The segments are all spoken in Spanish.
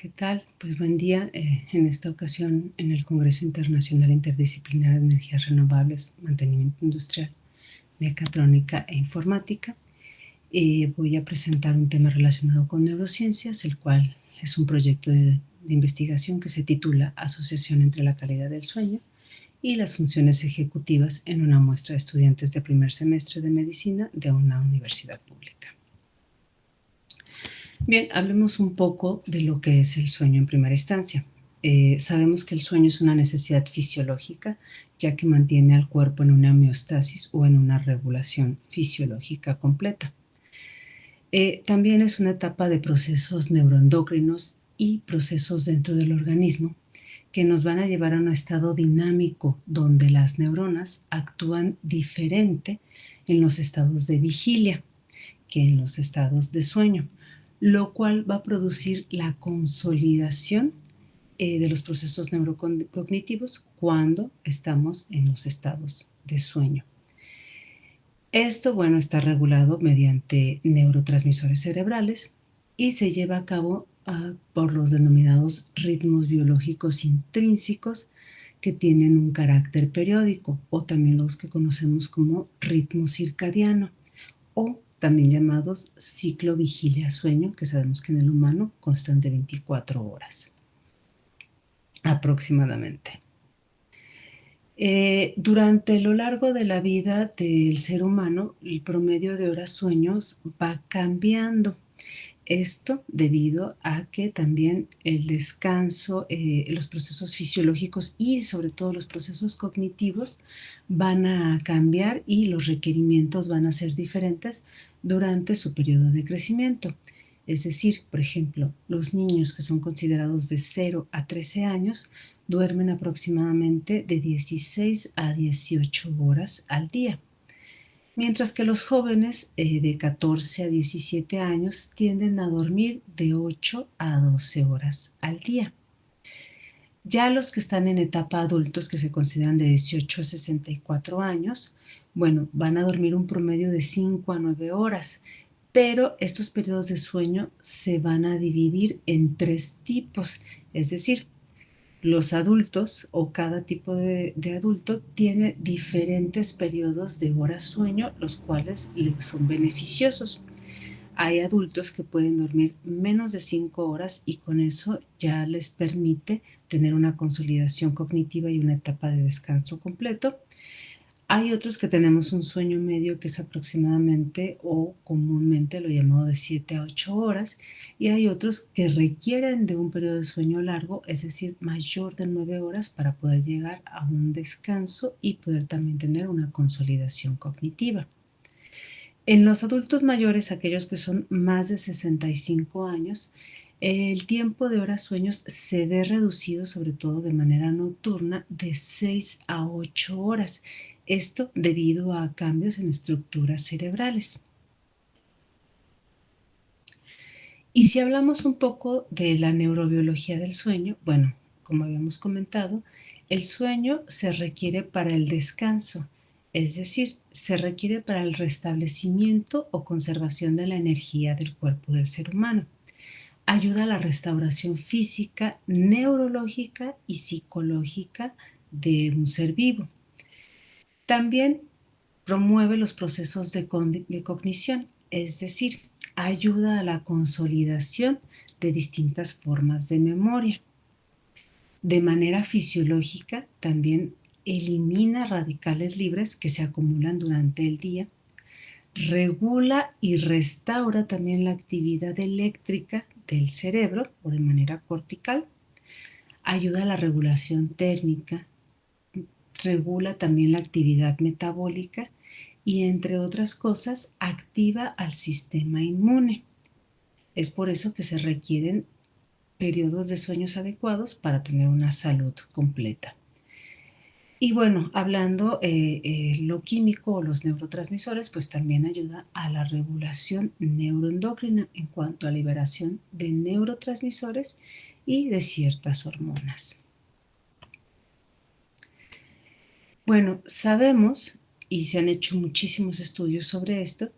¿Qué tal? Pues buen día. En esta ocasión, en el Congreso Internacional Interdisciplinar de Energías Renovables, Mantenimiento Industrial, Mecatrónica e Informática, voy a presentar un tema relacionado con neurociencias, el cual es un proyecto de investigación que se titula Asociación entre la calidad del sueño y las funciones ejecutivas en una muestra de estudiantes de primer semestre de medicina de una universidad pública. Bien, hablemos un poco de lo que es el sueño en primera instancia. Sabemos que el sueño es una necesidad fisiológica, ya que mantiene al cuerpo en una homeostasis o en una regulación fisiológica completa. También es una etapa de procesos neuroendocrinos y procesos dentro del organismo que nos van a llevar a un estado dinámico donde las neuronas actúan diferente en los estados de vigilia que en los estados de sueño, lo cual va a producir la consolidación de los procesos neurocognitivos cuando estamos en los estados de sueño. Esto, bueno, está regulado mediante neurotransmisores cerebrales y se lleva a cabo por los denominados ritmos biológicos intrínsecos que tienen un carácter periódico, o también los que conocemos como ritmo circadiano, o también llamados ciclo vigilia-sueño, que sabemos que en el humano constan de 24 horas aproximadamente. Durante lo largo de la vida del ser humano, el promedio de horas sueños va cambiando. Esto debido a que también el descanso, los procesos fisiológicos y sobre todo los procesos cognitivos van a cambiar y los requerimientos van a ser diferentes durante su periodo de crecimiento. Es decir, por ejemplo, los niños que son considerados de 0 a 13 años duermen aproximadamente de 16 a 18 horas al día, mientras que los jóvenes de 14 a 17 años tienden a dormir de 8 a 12 horas al día. Ya los que están en etapa adultos, que se consideran de 18 a 64 años, bueno, van a dormir un promedio de 5 a 9 horas, pero estos periodos de sueño se van a dividir en tres tipos, es decir, los adultos o cada tipo de adulto tiene diferentes periodos de horas sueño, los cuales les son beneficiosos. Hay adultos que pueden dormir menos de 5 horas y con eso ya les permite tener una consolidación cognitiva y una etapa de descanso completo. Hay otros que tenemos un sueño medio que es aproximadamente o comúnmente lo llamado de 7 a 8 horas, y hay otros que requieren de un periodo de sueño largo, es decir, mayor de 9 horas para poder llegar a un descanso y poder también tener una consolidación cognitiva. En los adultos mayores, aquellos que son más de 65 años, el tiempo de horas sueños se ve reducido, sobre todo de manera nocturna, de 6 a 8 horas. Esto debido a cambios en estructuras cerebrales. Y si hablamos un poco de la neurobiología del sueño, bueno, como habíamos comentado, el sueño se requiere para el descanso, es decir, se requiere para el restablecimiento o conservación de la energía del cuerpo del ser humano. Ayuda a la restauración física, neurológica y psicológica de un ser vivo. También promueve los procesos de cognición, es decir, ayuda a la consolidación de distintas formas de memoria. De manera fisiológica, también elimina radicales libres que se acumulan durante el día, regula y restaura también la actividad eléctrica del cerebro o de manera cortical, ayuda a la regulación térmica, regula también la actividad metabólica y, entre otras cosas, activa al sistema inmune. Es por eso que se requieren periodos de sueños adecuados para tener una salud completa. Y bueno, hablando lo químico o los neurotransmisores, pues también ayuda a la regulación neuroendocrina en cuanto a liberación de neurotransmisores y de ciertas hormonas. Bueno, sabemos, y se han hecho muchísimos estudios sobre esto,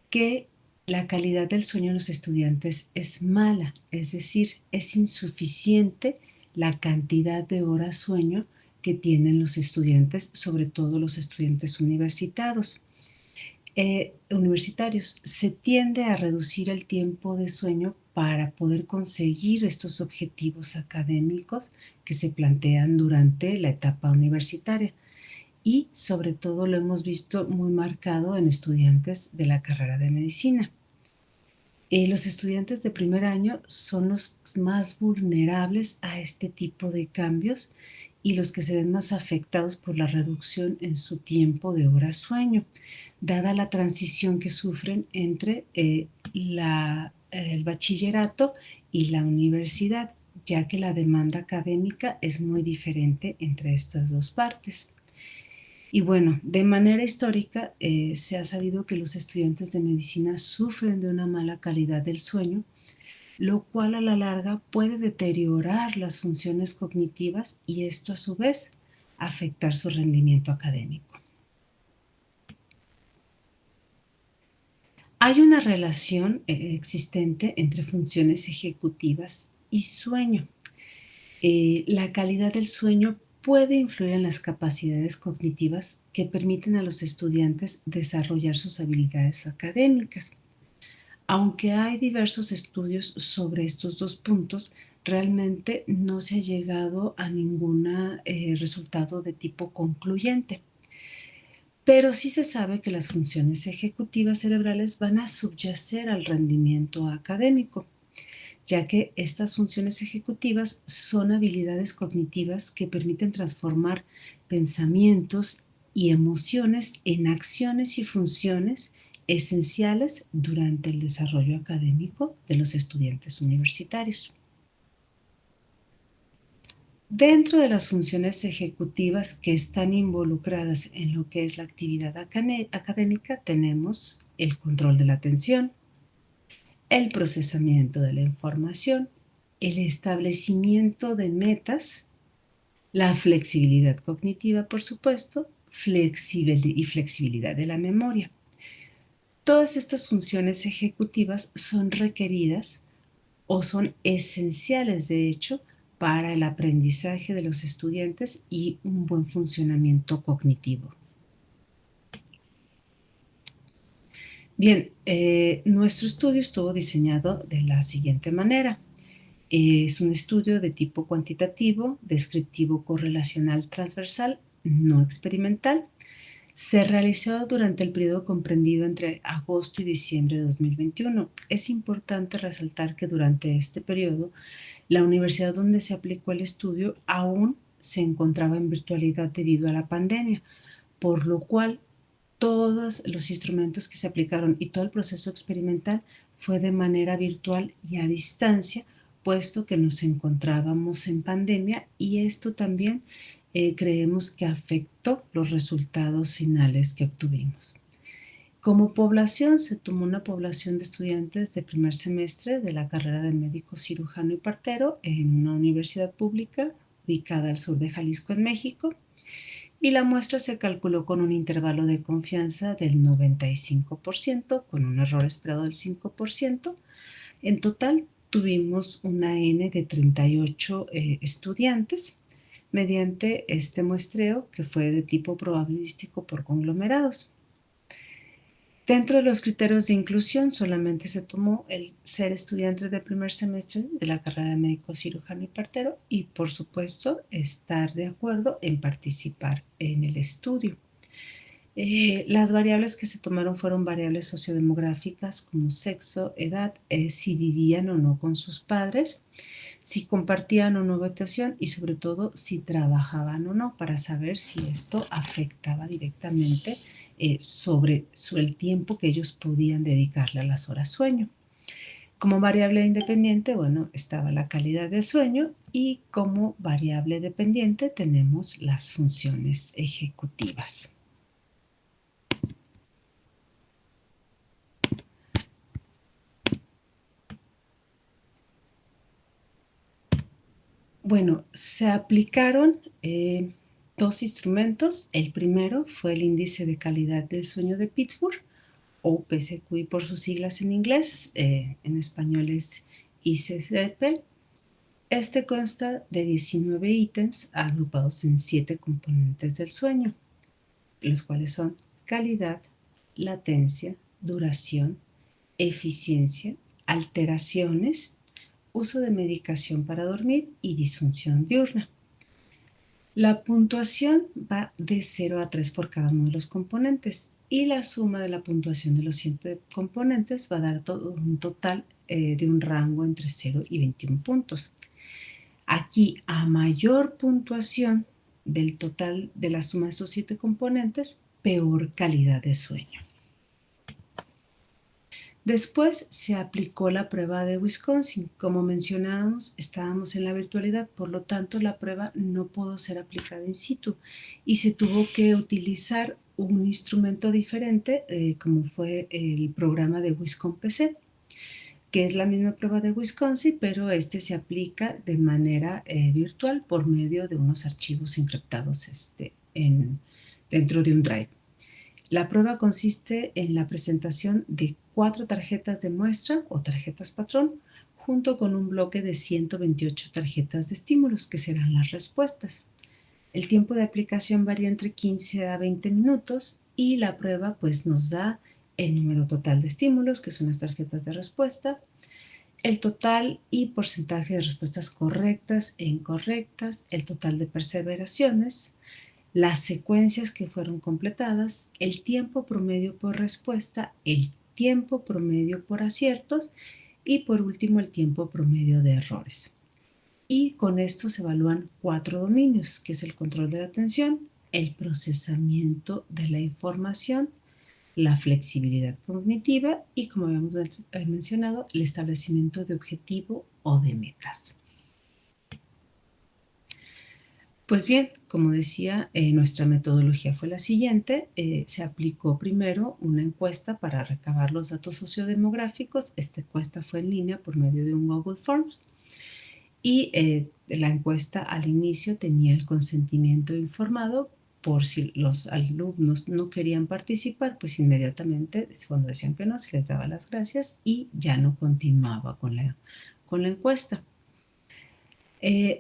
que La calidad del sueño en los estudiantes es mala, es decir, es insuficiente la cantidad de horas sueño que tienen los estudiantes, sobre todo los estudiantes universitarios. Se tiende a reducir el tiempo de sueño para poder conseguir estos objetivos académicos que se plantean durante la etapa universitaria. Y sobre todo lo hemos visto muy marcado en estudiantes de la carrera de medicina. Los estudiantes de primer año son los más vulnerables a este tipo de cambios y los que se ven más afectados por la reducción en su tiempo de horas sueño, dada la transición que sufren entre el bachillerato y la universidad, ya que la demanda académica es muy diferente entre estas dos partes. Y bueno, de manera histórica se ha sabido que los estudiantes de medicina sufren de una mala calidad del sueño, lo cual a la larga puede deteriorar las funciones cognitivas y esto a su vez afectar su rendimiento académico. Hay una relación existente entre funciones ejecutivas y sueño. La calidad del sueño puede influir en las capacidades cognitivas que permiten a los estudiantes desarrollar sus habilidades académicas. Aunque hay diversos estudios sobre estos dos puntos, realmente no se ha llegado a ningún resultado de tipo concluyente. Pero sí se sabe que las funciones ejecutivas cerebrales van a subyacer al rendimiento académico, ya que estas funciones ejecutivas son habilidades cognitivas que permiten transformar pensamientos y emociones en acciones y funciones esenciales durante el desarrollo académico de los estudiantes universitarios. Dentro de las funciones ejecutivas que están involucradas en lo que es la actividad académica tenemos el control de la atención, el procesamiento de la información, el establecimiento de metas, la flexibilidad cognitiva, por supuesto, y flexibilidad de la memoria. Todas estas funciones ejecutivas son requeridas o son esenciales, de hecho, para el aprendizaje de los estudiantes y un buen funcionamiento cognitivo. Bien, nuestro estudio estuvo diseñado de la siguiente manera. Es un estudio de tipo cuantitativo, descriptivo correlacional transversal, no experimental. Se realizó durante el periodo comprendido entre agosto y diciembre de 2021. Es importante resaltar que durante este periodo, la universidad donde se aplicó el estudio aún se encontraba en virtualidad debido a la pandemia, por lo cual todos los instrumentos que se aplicaron y todo el proceso experimental fue de manera virtual y a distancia, puesto que nos encontrábamos en pandemia y esto también creemos que afectó los resultados finales que obtuvimos. Como población, se tomó una población de estudiantes de primer semestre de la carrera de médico cirujano y partero en una universidad pública ubicada al sur de Jalisco, en México, y la muestra se calculó con un intervalo de confianza del 95%, con un error esperado del 5%. En total, tuvimos una N de 38 estudiantes mediante este muestreo que fue de tipo probabilístico por conglomerados. Dentro de los criterios de inclusión solamente se tomó el ser estudiante de primer semestre de la carrera de médico cirujano y partero y, por supuesto, estar de acuerdo en participar en el estudio. Las variables que se tomaron fueron variables sociodemográficas como sexo, edad, si vivían o no con sus padres, si compartían o no habitación y sobre todo si trabajaban o no, para saber si esto afectaba directamente sobre el tiempo que ellos podían dedicarle a las horas sueño. Como variable independiente, bueno, estaba la calidad del sueño y como variable dependiente tenemos las funciones ejecutivas. Bueno, se aplicaron dos instrumentos. El primero fue el índice de calidad del sueño de Pittsburgh, o PSQI por sus siglas en inglés, en español es ICCP. Este consta de 19 ítems agrupados en 7 componentes del sueño, los cuales son calidad, latencia, duración, eficiencia, alteraciones, uso de medicación para dormir y disfunción diurna. La puntuación va de 0 a 3 por cada uno de los componentes y la suma de la puntuación de los 7 componentes va a dar un total de un rango entre 0 y 21 puntos. Aquí, a mayor puntuación del total de la suma de estos 7 componentes, peor calidad de sueño. Después se aplicó la prueba de Wisconsin. Como mencionábamos, estábamos en la virtualidad, por lo tanto la prueba no pudo ser aplicada in situ y se tuvo que utilizar un instrumento diferente, como fue el programa de Wisconsin, que es la misma prueba de Wisconsin, pero este se aplica de manera virtual por medio de unos archivos encriptados dentro de un drive. La prueba consiste en la presentación de 4 tarjetas de muestra o tarjetas patrón, junto con un bloque de 128 tarjetas de estímulos, que serán las respuestas. El tiempo de aplicación varía entre 15 a 20 minutos y la prueba pues nos da el número total de estímulos, que son las tarjetas de respuesta, el total y porcentaje de respuestas correctas e incorrectas, el total de perseveraciones, las secuencias que fueron completadas, el tiempo promedio por respuesta, el tiempo promedio por aciertos y por último el tiempo promedio de errores. Y con esto se evalúan 4 dominios, que es el control de la atención, el procesamiento de la información, la flexibilidad cognitiva y, como habíamos mencionado, el establecimiento de objetivo o de metas. Pues bien, como decía, nuestra metodología fue la siguiente. Se aplicó primero una encuesta para recabar los datos sociodemográficos. Esta encuesta fue en línea por medio de un Google Forms. Y la encuesta al inicio tenía el consentimiento informado. Por si los alumnos no querían participar, pues inmediatamente cuando decían que no, se les daba las gracias y ya no continuaba con la encuesta.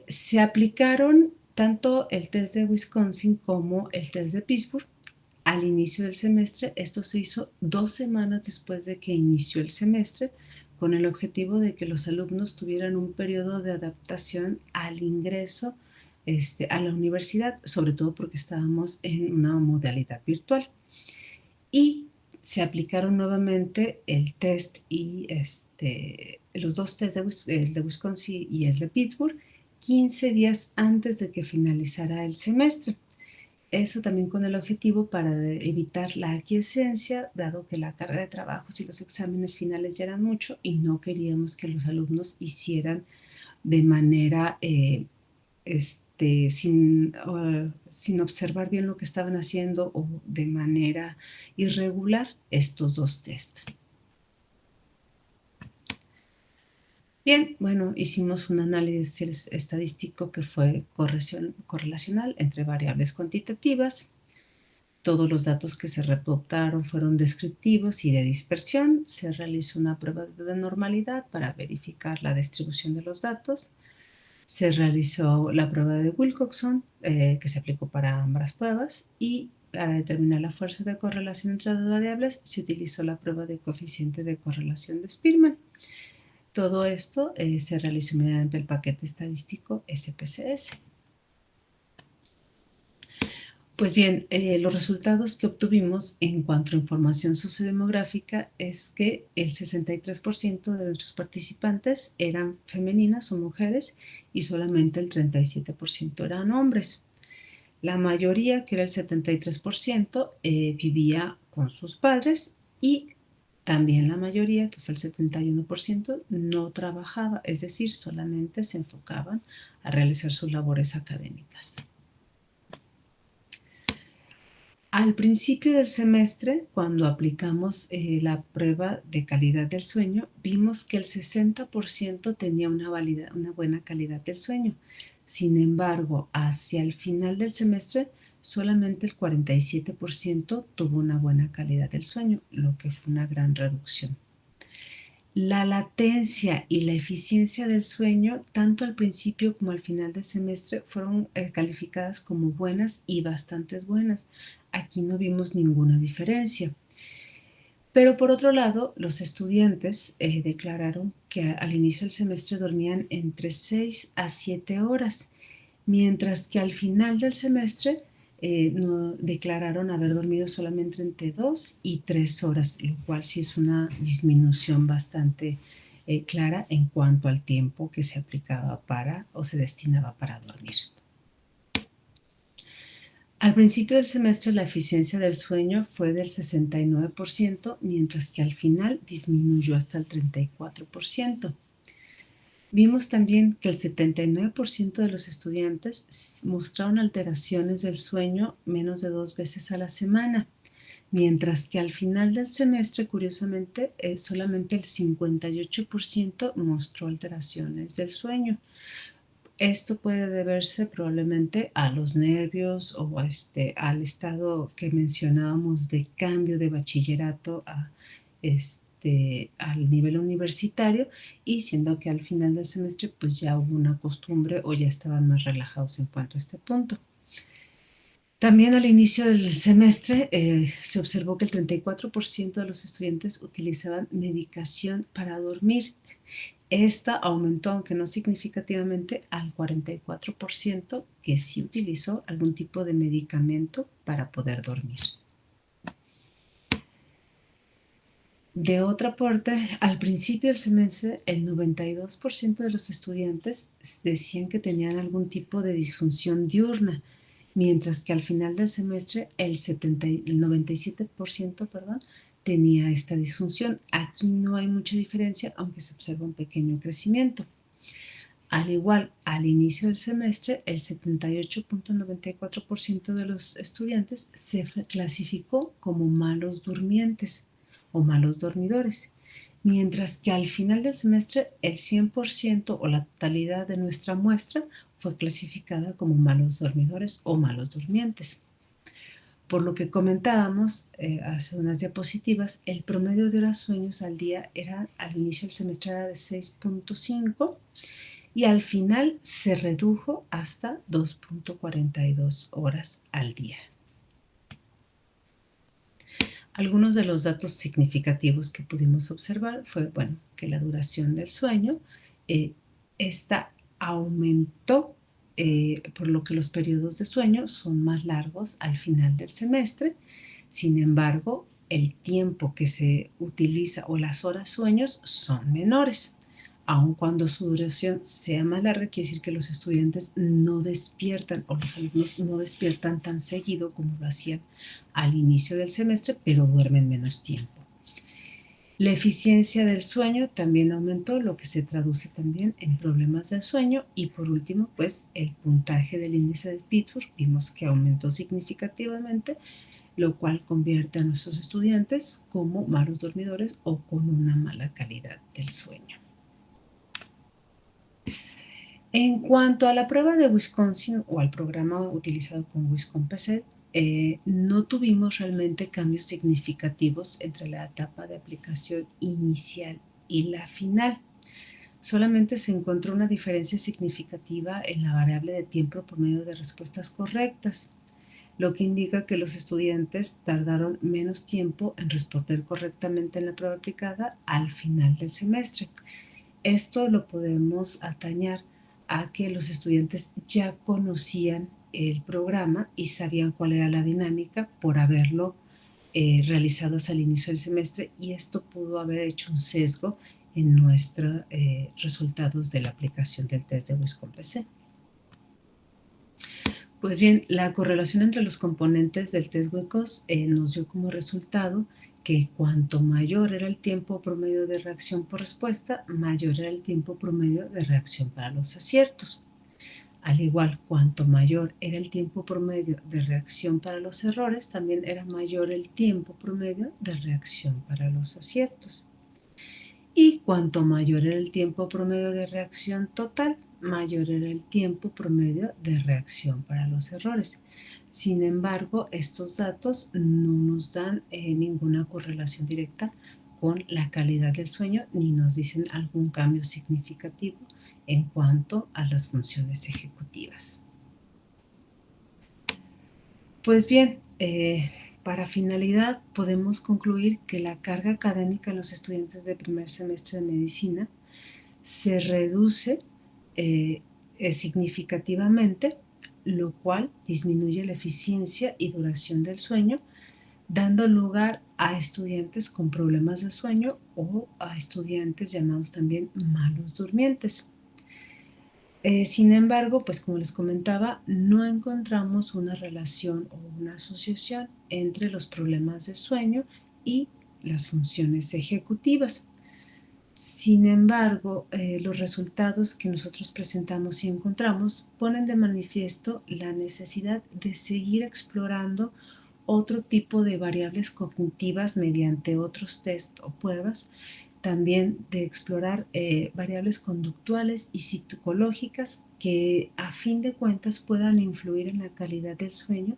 Se aplicaron tanto el test de Wisconsin como el test de Pittsburgh al inicio del semestre. Esto se hizo 2 semanas después de que inició el semestre, con el objetivo de que los alumnos tuvieran un periodo de adaptación al ingreso a la universidad, sobre todo porque estábamos en una modalidad virtual. Y se aplicaron nuevamente el test y los 2 tests, el de Wisconsin y el de Pittsburgh, 15 días antes de que finalizara el semestre. Eso también con el objetivo para evitar la aquiescencia, dado que la carga de trabajos y los exámenes finales ya eran mucho y no queríamos que los alumnos hicieran de manera sin observar bien lo que estaban haciendo o de manera irregular estos 2 tests. Bien, bueno, hicimos un análisis estadístico que fue correlacional entre variables cuantitativas. Todos los datos que se reportaron fueron descriptivos y de dispersión. Se realizó una prueba de normalidad para verificar la distribución de los datos. Se realizó la prueba de Wilcoxon, que se aplicó para ambas pruebas, y para determinar la fuerza de correlación entre las variables se utilizó la prueba de coeficiente de correlación de Spearman. Todo esto se realizó mediante el paquete estadístico SPSS. Pues bien, los resultados que obtuvimos en cuanto a información sociodemográfica es que el 63% de nuestros participantes eran femeninas o mujeres y solamente el 37% eran hombres. La mayoría, que era el 73%, vivía con sus padres y también la mayoría, que fue el 71%, no trabajaba, es decir, solamente se enfocaban a realizar sus labores académicas. Al principio del semestre, cuando aplicamos la prueba de calidad del sueño, vimos que el 60% tenía una buena calidad del sueño. Sin embargo, hacia el final del semestre solamente el 47% tuvo una buena calidad del sueño, lo que fue una gran reducción. La latencia y la eficiencia del sueño, tanto al principio como al final del semestre, fueron calificadas como buenas y bastante buenas. Aquí no vimos ninguna diferencia. Pero por otro lado, los estudiantes declararon que al inicio del semestre dormían entre 6 a 7 horas, mientras que al final del semestre no, declararon haber dormido solamente entre 2 y 3 horas, lo cual sí es una disminución bastante clara en cuanto al tiempo que se aplicaba para o se destinaba para dormir. Al principio del semestre la eficiencia del sueño fue del 69%, mientras que al final disminuyó hasta el 34%. Vimos también que el 79% de los estudiantes mostraron alteraciones del sueño menos de 2 veces a la semana, mientras que al final del semestre, curiosamente, solamente el 58% mostró alteraciones del sueño. Esto puede deberse probablemente a los nervios o al estado que mencionábamos de cambio de bachillerato al nivel universitario, y siendo que al final del semestre pues ya hubo una costumbre o ya estaban más relajados en cuanto a este punto. También al inicio del semestre se observó que el 34% de los estudiantes utilizaban medicación para dormir. Esta aumentó, aunque no significativamente, al 44% que sí utilizó algún tipo de medicamento para poder dormir. De otra parte, al principio del semestre, el 92% de los estudiantes decían que tenían algún tipo de disfunción diurna, mientras que al final del semestre el 97%, perdón, tenía esta disfunción. Aquí no hay mucha diferencia, aunque se observa un pequeño crecimiento. Al igual, al inicio del semestre, el 78.94% de los estudiantes se clasificó como malos durmientes o malos dormidores, mientras que al final del semestre el 100% o la totalidad de nuestra muestra fue clasificada como malos dormidores o malos durmientes. Por lo que comentábamos hace unas diapositivas, el promedio de horas sueños al día era al inicio del semestre era de 6.5 y al final se redujo hasta 2.42 horas al día. Algunos de los datos significativos que pudimos observar fue, bueno, que la duración del sueño, esta aumentó, por lo que los periodos de sueño son más largos al final del semestre. Sin embargo, el tiempo que se utiliza o las horas sueños son menores. Aun cuando su duración sea más larga, quiere decir que los estudiantes no despiertan o los alumnos no despiertan tan seguido como lo hacían al inicio del semestre, pero duermen menos tiempo. La eficiencia del sueño también aumentó, lo que se traduce también en problemas del sueño. Y por último, pues el puntaje del índice de Pittsburgh vimos que aumentó significativamente, lo cual convierte a nuestros estudiantes como malos dormidores o con una mala calidad del sueño. En cuanto a la prueba de Wisconsin o al programa utilizado con WisconPC, no tuvimos realmente cambios significativos entre la etapa de aplicación inicial y la final. Solamente se encontró una diferencia significativa en la variable de tiempo promedio de respuestas correctas, lo que indica que los estudiantes tardaron menos tiempo en responder correctamente en la prueba aplicada al final del semestre. Esto lo podemos atañar a que los estudiantes ya conocían el programa y sabían cuál era la dinámica por haberlo realizado hasta el inicio del semestre, y esto pudo haber hecho un sesgo en nuestros resultados de la aplicación del test de WisconPC. Pues bien, la correlación entre los componentes del test WICOS nos dio como resultado que cuanto mayor era el tiempo promedio de reacción por respuesta, mayor era el tiempo promedio de reacción para los aciertos. Al igual, cuanto mayor era el tiempo promedio de reacción para los errores, también era mayor el tiempo promedio de reacción para los aciertos. Y cuanto mayor era el tiempo promedio de reacción total, mayor era el tiempo promedio de reacción para los errores. Sin embargo, estos datos no nos dan ninguna correlación directa con la calidad del sueño ni nos dicen algún cambio significativo en cuanto a las funciones ejecutivas. Pues bien, para finalidad podemos concluir que la carga académica en los estudiantes de primer semestre de medicina se reduce significativamente, lo cual disminuye la eficiencia y duración del sueño, dando lugar a estudiantes con problemas de sueño o a estudiantes llamados también malos durmientes. Sin embargo, pues como les comentaba, no encontramos una relación o una asociación entre los problemas de sueño y las funciones ejecutivas. Sin embargo, los resultados que nosotros presentamos y encontramos ponen de manifiesto la necesidad de seguir explorando otro tipo de variables cognitivas mediante otros test o pruebas, también de explorar variables conductuales y psicológicas que a fin de cuentas puedan influir en la calidad del sueño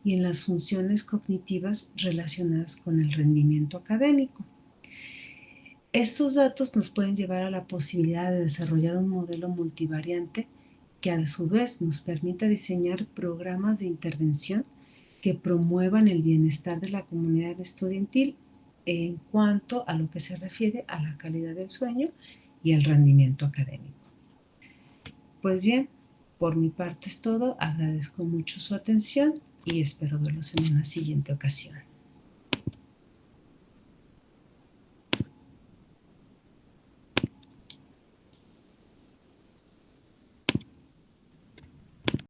y en las funciones cognitivas relacionadas con el rendimiento académico. Estos datos nos pueden llevar a la posibilidad de desarrollar un modelo multivariante que a su vez nos permita diseñar programas de intervención que promuevan el bienestar de la comunidad estudiantil en cuanto a lo que se refiere a la calidad del sueño y el rendimiento académico. Pues bien, por mi parte es todo. Agradezco mucho su atención y espero verlos en una siguiente ocasión.